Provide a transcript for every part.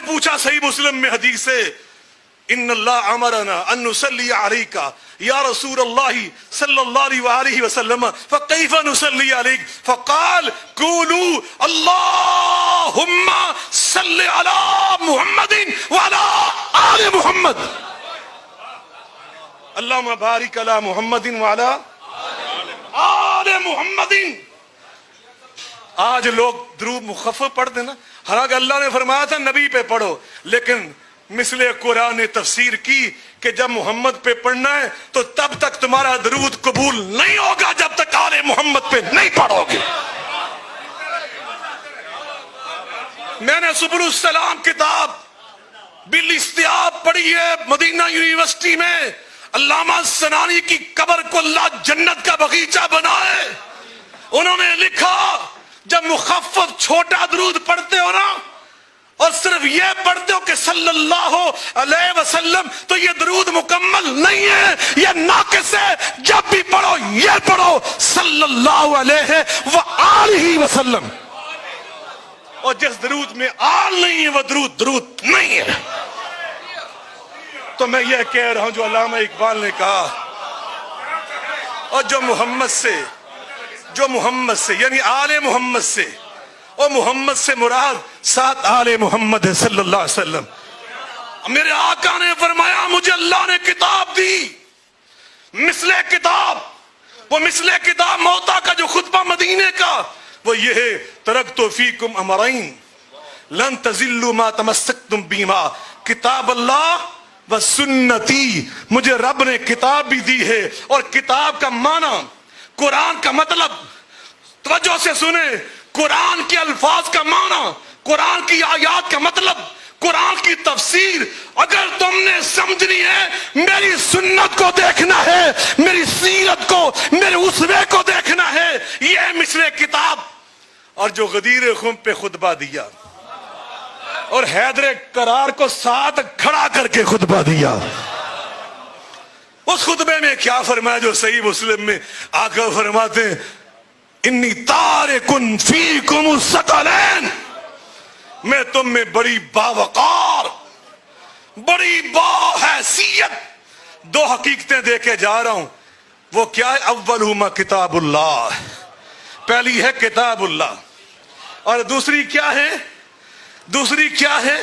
پوچھا صحیح مسلم میں حدیث ہے ان اللہ امرنا ان نصلی علیک یا رسول اللہ صلی اللہ علیہ وآلہ وسلم فکیف نصلی علیک فقال قولوا اللہم صلی علی محمد وعلی آل محمد اللہم بارک علی محمد وعلی آل محمد. آج لوگ درود مخفف پڑھتے نا، حالانکہ اللہ نے فرمایا تھا نبی پہ پڑھو، لیکن مثل قرآن نے تفسیر کی کہ جب محمد پہ پڑھنا ہے تو تب تک تمہارا درود قبول نہیں ہوگا جب تک آل محمد پہ نہیں پڑھو گے. میں نے سبل السلام کتاب بالاستیاب پڑھی ہے مدینہ یونیورسٹی میں. علامہ سنانی کی قبر کو اللہ جنت کا باغیچہ بنائے. انہوں نے لکھا جب مخفف چھوٹا درود پڑھتے ہو نا اور صرف یہ پڑھتے ہو کہ صلی اللہ علیہ وسلم، تو یہ درود مکمل نہیں ہے، یہ ناقص ہے. جب بھی پڑھو یہ پڑھو صلی اللہ علیہ وآلہ وسلم. اور جس درود میں آل نہیں ہے وہ درود نہیں ہے. تو میں یہ کہہ رہا ہوں جو علامہ اقبال نے کہا، اور جو محمد سے یعنی آل محمد سے، اور محمد سے مراد ساتھ آل محمد صلی اللہ علیہ وسلم. میرے آقا نے فرمایا مجھے اللہ نے کتاب دی، مثل کتاب. وہ مثل کتاب موتا کا جو خطبہ مدینے کا وہ یہ ہے ترکت فیکم امرین لن تزلوا ما تمسکتم بہما کتاب اللہ و سنتی. مجھے رب نے کتاب بھی دی ہے، اور کتاب کا معنی قرآن کا مطلب توجہ سے سنیں، قرآن کے الفاظ کا معنی، قرآن کی آیات کا مطلب، قرآن کی تفسیر اگر تم نے سمجھنی ہے میری سنت کو دیکھنا ہے، میری سیرت کو، میرے اسوے کو دیکھنا ہے. یہ مثل کتاب. اور جو غدیر خم پہ خطبہ دیا اور حیدر کرار کو ساتھ کھڑا کر کے خطبہ دیا، اس خطبے میں کیا فرمایا جو صحیح مسلم میں آقا فرماتے ہیں انی تارکن فیکم الثقلین، میں تم میں بڑی باوقار، بڑی باحیثیت دو حقیقتیں دے کے جا رہا ہوں. وہ کیا ہے؟ اولہما کتاب اللہ، پہلی ہے کتاب اللہ، اور دوسری کیا ہے؟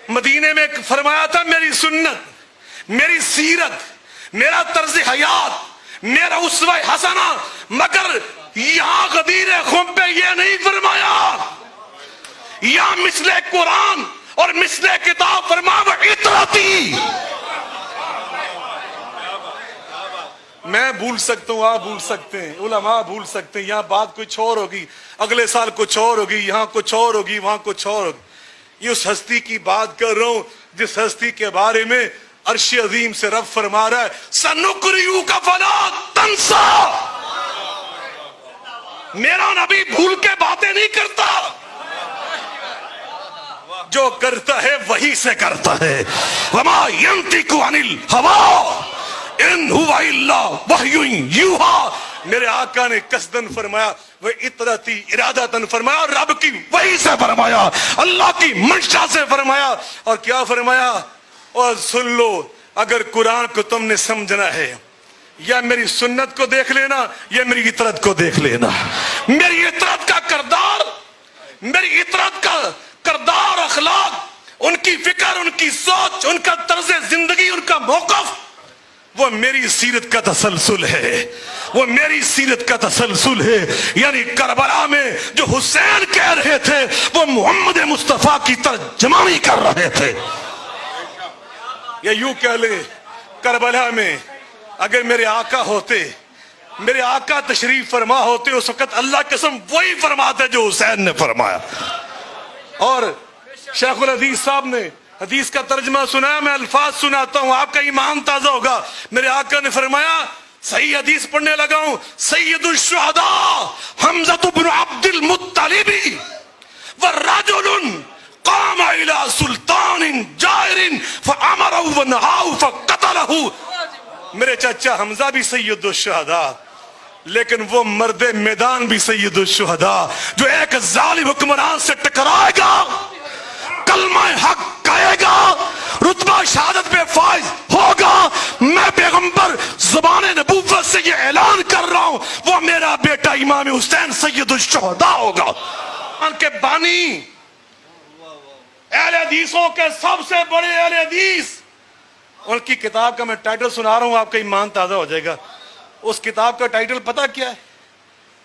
مدینے میں فرمایا تھا میری سنت، میری سیرت، میرا طرز حیات، میرا اسوہ حسنہ. مگر یہاں غدیر خم پہ یہ نہیں فرمایا، یہاں مثل قرآن اور مثل کتاب فرمایا وہ اطرتی. میں بھول سکتا ہوں، آپ بھول سکتے ہیں، علماء بھول سکتے ہیں، یہاں بات کچھ اور ہوگی، اگلے سال کچھ اور ہوگی، یہاں کچھ اور ہوگی، وہاں کچھ اور ہوگی. یہ اس ہستی کی بات کر رہا ہوں جس ہستی کے بارے میں عرش عظیم سے رب فرما رہا ہے سنقرئک فلا تنسا. میرا نبی بھول کے باتیں نہیں کرتا، جو کرتا ہے وہی سے کرتا ہے. وما ينطق عن الهوى ان هو الا وحی یوحی. میرے آقا نے قصدن فرمایا وہ اطرتی، ارادتن فرمایا، اور رب کی وحی سے فرمایا، اللہ کی منشا سے فرمایا. اور کیا فرمایا؟ اور سن لو، اگر قرآن کو تم نے سمجھنا ہے یا میری سنت کو دیکھ لینا یا میری اطرت کو دیکھ لینا. میری اطرت کا کردار، میری اطرت کا کردار، اخلاق، ان کی فکر، ان کی سوچ، ان کا طرز زندگی، ان کا موقف، وہ میری سیرت کا تسلسل ہے، وہ میری سیرت کا تسلسل ہے. یعنی کربلا میں جو حسین کہہ رہے تھے وہ محمد مصطفیٰ کی ترجمانی کر رہے تھے. یا یوں کہہ لیں کربلا میں اگر میرے آقا ہوتے، میرے آقا تشریف فرما ہوتے، اس وقت اللہ قسم وہی فرماتے جو حسین نے فرمایا. اور شیخ الحدیث صاحب نے حدیث کا ترجمہ سنایا، میں الفاظ سناتا ہوں، آپ کا ایمان تازہ ہوگا. میرے آقا نے فرمایا، صحیح حدیث پڑھنے لگا ہوں، سید الشہداء حمزہ بن عبد المطلب ورجل قام الى سلطان جائر فامرہ ونہاہ فقتلہ. میرے چچا حمزہ بھی سید الشہداء، لیکن وہ مرد میدان بھی سید الشہداء جو ایک ظالم حکمران سے ٹکرائے گا، کلمہ حق رتبہ شہادت پہ فائز ہوگا. میں پیغمبر زبان نبوت سے یہ اعلان کر رہا ہوں, وہ میرا بیٹا امام حسین سید الشہداء ہوگا. ان کے بانی, اہل حدیثوں کے سب سے بڑے اہل حدیث, ان کی کتاب کا میں ٹائٹل سنا رہا ہوں, آپ کا ایمان تازہ ہو جائے گا. اس کتاب کا ٹائٹل پتہ کیا ہے؟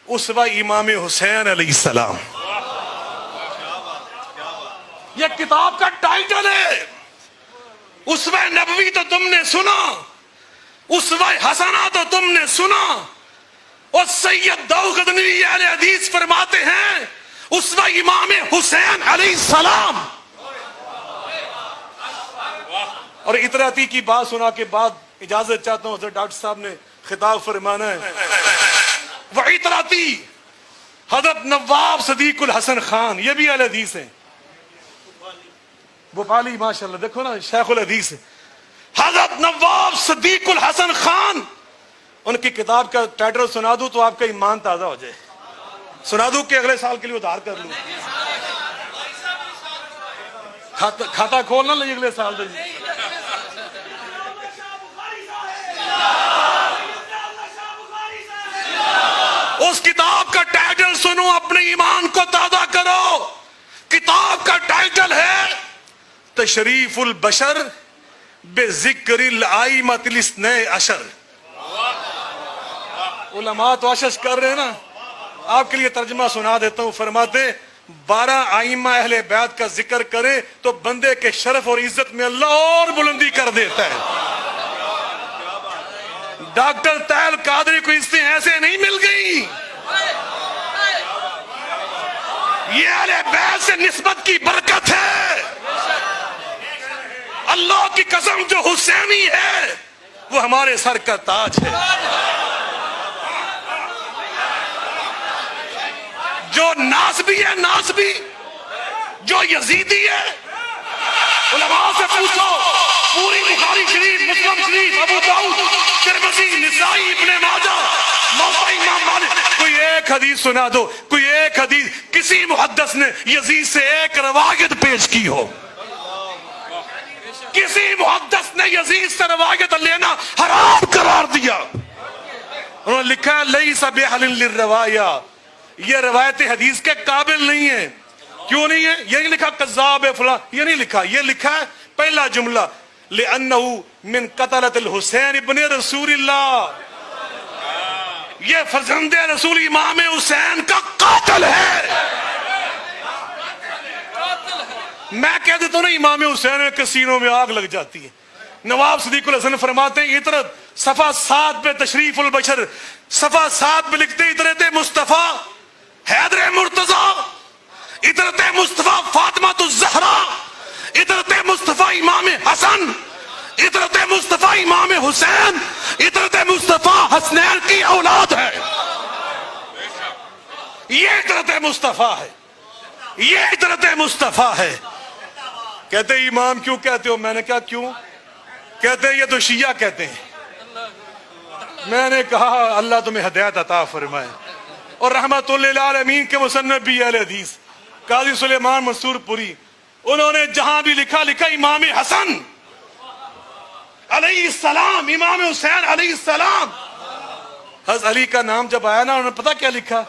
اسوہ امام حسین علیہ السلام. یہ کتاب کا ٹائٹل ہے. اسوہ نبوی تو تم نے سنا, اسوہ حسنہ تو تم نے سنا, اور سید داؤدغدنوی اہل حدیث فرماتے ہیں اسوہ امام حسین علیہ السلام. اور اطراعتی کی بات سنا کے بعد اجازت چاہتا ہوں, ڈاکٹر صاحب نے خطاب فرمانا ہے. وہ اطراعتی حضرت نواب صدیق الحسن خان, یہ بھی اہل حدیث ہیں, بھوپالی ماشاءاللہ, دیکھو نا شیخ الحدیث ہے. حضرت نواب صدیق الحسن خان, ان کی کتاب کا ٹائٹل سنا دوں تو آپ کا ایمان تازہ ہو جائے. سنا دوں کہ اگلے سال کے لیے ادھار کر لوں, کھاتا کھولنا لیں اگلے سال دے. اس کتاب کا ٹائٹل سنو, اپنے ایمان کو تازہ کرو. کتاب کا ٹائٹل ہے تشریف البشر بذکر الائمۃ الاثنی عشر. علماء تو عشش کر رہے ہیں نا, آپ کے لیے ترجمہ سنا دیتا ہوں. فرماتے 12 ائمہ اہل بیت کا ذکر کرے تو بندے کے شرف اور عزت میں اللہ اور بلندی کر دیتا ہے. ڈاکٹر طاہر قادری کو اس سے ایسے نہیں مل گئی. یہ اہل بیت سے نسبت کی برکت ہے. اللہ کی قسم جو حسینی ہے وہ ہمارے سر کا تاج ہے. جو ناسبی ہے, ناسبی جو یزیدی ہے, علماء سے پوچھو, پوری بخاری شریف, مسلم شریف, ابو داؤد, ترمذی, نسائی, ابن ماجہ, موطا امام مالک, کوئی ایک حدیث سنا دو, کوئی ایک حدیث کسی محدث نے یزید سے ایک روایت پیش کی ہو. کسی محدث نے یزید سے روایت لینا حرام قرار دیا. انہوں نے لکھا ہے لیس بأہل للروایا, یہ روایت حدیث کے قابل نہیں ہے. کیوں نہیں ہے؟ یہ نہیں لکھا کذاب فلاں, یہ نہیں لکھا. یہ لکھا ہے پہلا جملہ لأنه من قتلة الحسین ابن رسول اللہ, یہ فرزند رسول امام حسین کا قاتل ہے. میں کہہ دیتا ہوں نا, امام حسین کے سینوں میں آگ لگ جاتی ہے. نواب صدیق الحسن فرماتے ہیں اطرت صفحہ 7 پہ تشریف البشر, صفحہ 7 پہ لکھتے اطرت مصطفیٰ حیدر مرتضیٰ, اطرت مصطفیٰ فاطمہ الزہرا, اطرت مصطفیٰ امام حسن, اطرت مصطفیٰ امام حسین, اطرت مصطفیٰ حسنین کی اولاد ہے. یہ اطرت مصطفیٰ ہے, یہ اطرت مصطفیٰ ہے. کہتے امام کیوں کہتے ہو؟ میں نے کہا کیوں؟ کہتے یہ تو شیعہ کہتے ہیں. میں نے کہا اللہ تمہیں ہدایت عطا فرمائے. اور رحمت للعالمین کے مصنف بھی اہل حدیث قاضی سلیمان منصور پوری, انہوں نے جہاں بھی لکھا امام حسن علیہ السلام, امام حسین علیہ السلام. حضرت علی کا نام جب آیا نا, انہوں نے پتا کیا لکھا؟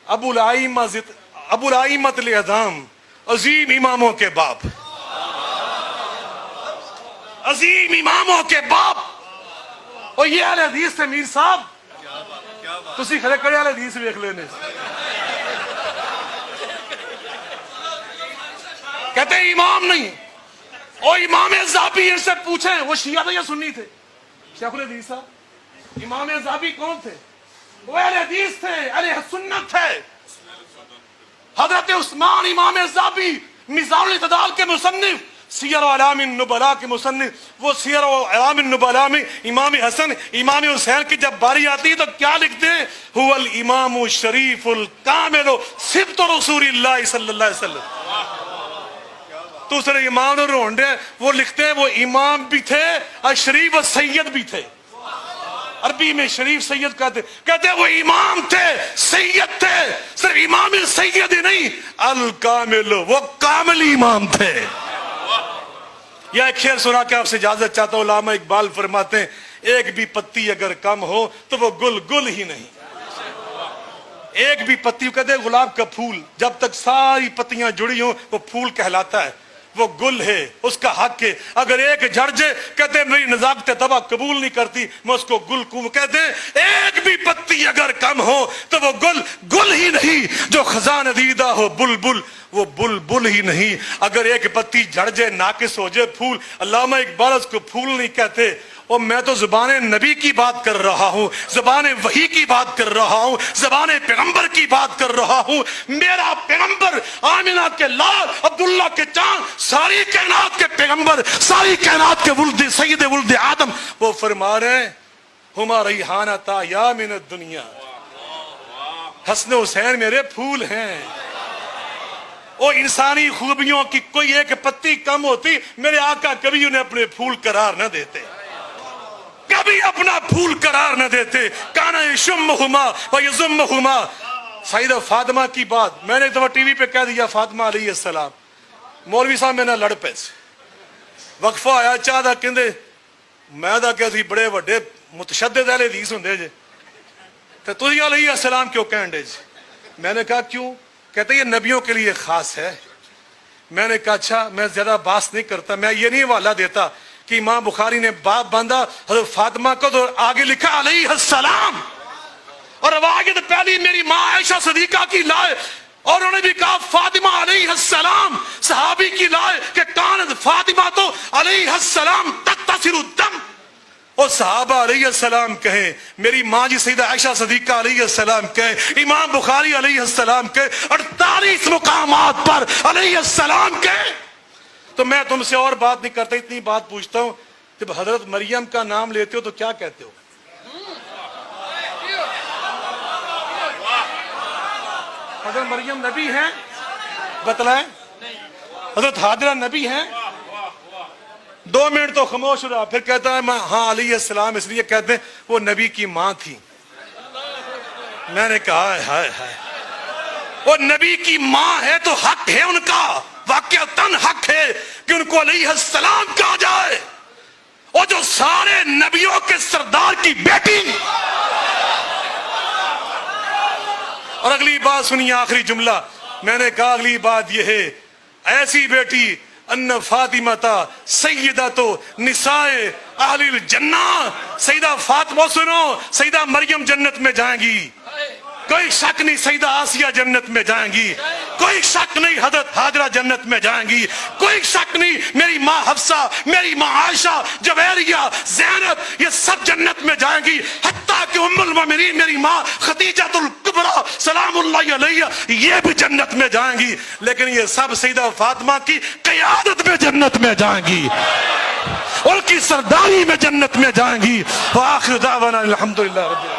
ابو الائمۃ الاعظام, عظیم اماموں کے باپ, عظیم اماموں کے باپ. اور یہ اہل حدیث سے میر صاحب تسی کھڑے کھڑے اہل حدیث ویکھ لینے. کہتے ہیں امام نہیں, اور امام ذابی ان سے پوچھیں وہ شیعہ تھے یا سنی تھے؟ شیخ الحدیث صاحب, امام ذابی کون تھے؟ وہ اہل حدیث تھے, اہل سنت تھے. حضرت عثمان امام ذابی میزان الاعتدال کے مصنف, سیر اعلام النبلاء کے مصنف, وہ سیر اعلام النبلاء میں امام حسن امام حسین کی جب باری آتی ہے تو کیا لکھتے ہیں؟ هو الامام الشریف الکامل صبت رسول اللہ صلی اللہ علیہ وسلم. دوسرے امام نے رونڈے, وہ لکھتے ہیں وہ امام بھی تھے اور شریف و سید بھی تھے. عربی میں شریف سید کہتے ہیں وہ امام تھے, سید تھے, صرف امام سید ہی نہیں, الکامل, وہ کامل امام تھے. یا ایک شعر سنا کے آپ سے اجازت چاہتا ہوں. علامہ اقبال فرماتے ہیں ایک بھی پتی اگر کم ہو تو وہ گل گل ہی نہیں. ایک بھی پتی, کہتے ہیں گلاب کا پھول جب تک ساری پتیاں جڑی ہوں وہ پھول کہلاتا ہے, وہ گل ہے, اس کا حق ہے. اگر ایک جھڑ جائے کہتے ہیں میری نزاکت طبع قبول نہیں کرتی, میں اس کو گل کو کہتے ہیں ایک بھی پتی اگر کم ہو تو وہ گل گل ہی نہیں. جو خزاں ندیدہ ہو بلبل وہ بلبل ہی نہیں. اگر ایک پتی جھڑ جائے ناقص ہو جائے پھول, علامہ اقبال اس کو پھول نہیں کہتے. اور میں تو زبان نبی کی بات کر رہا ہوں, زبان وحی کی بات کر رہا ہوں, زبان پیغمبر کی بات کر رہا ہوں. میرا پیغمبر آمینہ کے لال, عبداللہ کے چاند, ساری کائنات کے پیغمبر, ساری کائنات کے ولد سید ولد آدم, وہ فرما رہے ہیں ہما ریحانتا یا من الدنیا, حسن حسین میرے پھول ہیں. اور انسانی خوبیوں کی کوئی ایک پتی کم ہوتی میرے آقا کبھی انہیں اپنے پھول قرار نہ دیتے, کبھی اپنا پھول قرار نہ دیتے. کانا یشمہما و یزمہما. سیدہ فاطمہ کی بات میں نے ایک دفعہ ٹی وی پہ کہہ دیا, فاطمہ علیہ السلام, مولوی صاحب میں نہ لڑ پے وقفہ آیا چاہتا کہندے میں دا کہ تھی بڑے وڈے متشدد اہل حدیث ہوندے جے تو تسی علیہ السلام کیوں کہن دے جی. میں نے کہا کیوں؟ کہتے یہ نبیوں کے لیے خاص ہے. میں نے کہا اچھا, میں زیادہ باس نہیں کرتا, میں یہ نہیں حوالہ دیتا کہ امام بخاری نے باب باندھا حضرت فاطمہ کو تو آگے لکھا علیہ السلام, اور آگے تو پہلی میری ماں عائشہ صدیقہ کی لائے, اور انہوں نے بھی کہا فاطمہ علیہ السلام, صحابی کی لائے کہ کانت فاطمہ تو علیہ السلام تقتصر الدم, اور صحابہ علیہ السلام کہیں, میری ماں جی سیدہ عائشہ صدیقہ علیہ السلام کہیں, امام بخاری علیہ السلام کہیں, 48 مقامات پر علیہ السلام کہیں. تو میں تم سے اور بات نہیں کرتا, اتنی بات پوچھتا ہوں, جب حضرت مریم کا نام لیتے ہو تو کیا کہتے ہو؟ حضرت مریم نبی ہیں؟ بتلائیں. حضرت حاجرہ نبی ہیں؟ 2 منٹ تو خاموش رہا, پھر کہتا ہے ہاں علیہ السلام اس لیے کہتے ہیں وہ نبی کی ماں تھی. میں نے کہا ہائے ہائے, وہ نبی کی ماں ہے تو حق ہے ان کا, واقعتاً حق ہے کہ ان کو علیہ السلام کہا جائے. اور جو سارے نبیوں کے سردار کی بیٹی. اور اگلی بات سنیے, آخری جملہ میں نے کہا, اگلی بات یہ ہے ایسی بیٹی ان فاطمہ سیدۃ نساء اہل الجنہ. سیدہ فاطمہ سنو, سیدہ مریم جنت میں جائیں گی, کوئی شک نہیں. سیدہ آسیہ جنت میں جائیں گی, کوئی شک نہیں. حضرت حاجرہ جنت میں جائیں گی, کوئی شک نہیں. میری ماں حفصہ, میری ماں عائشہ, جویریہ, زینب, یہ سب جنت میں جائیں گی. حتیٰ کہ ام المومنین میری ماں خدیجہ الکبریٰ سلام اللہ علیہ یہ بھی جنت میں جائیں گی. لیکن یہ سب سیدہ فاطمہ کی قیادت میں جنت میں جائیں گی, ان کی سرداری میں جنت میں جائیں گی. وآخر دعوانا الحمدللہ رب العالمین.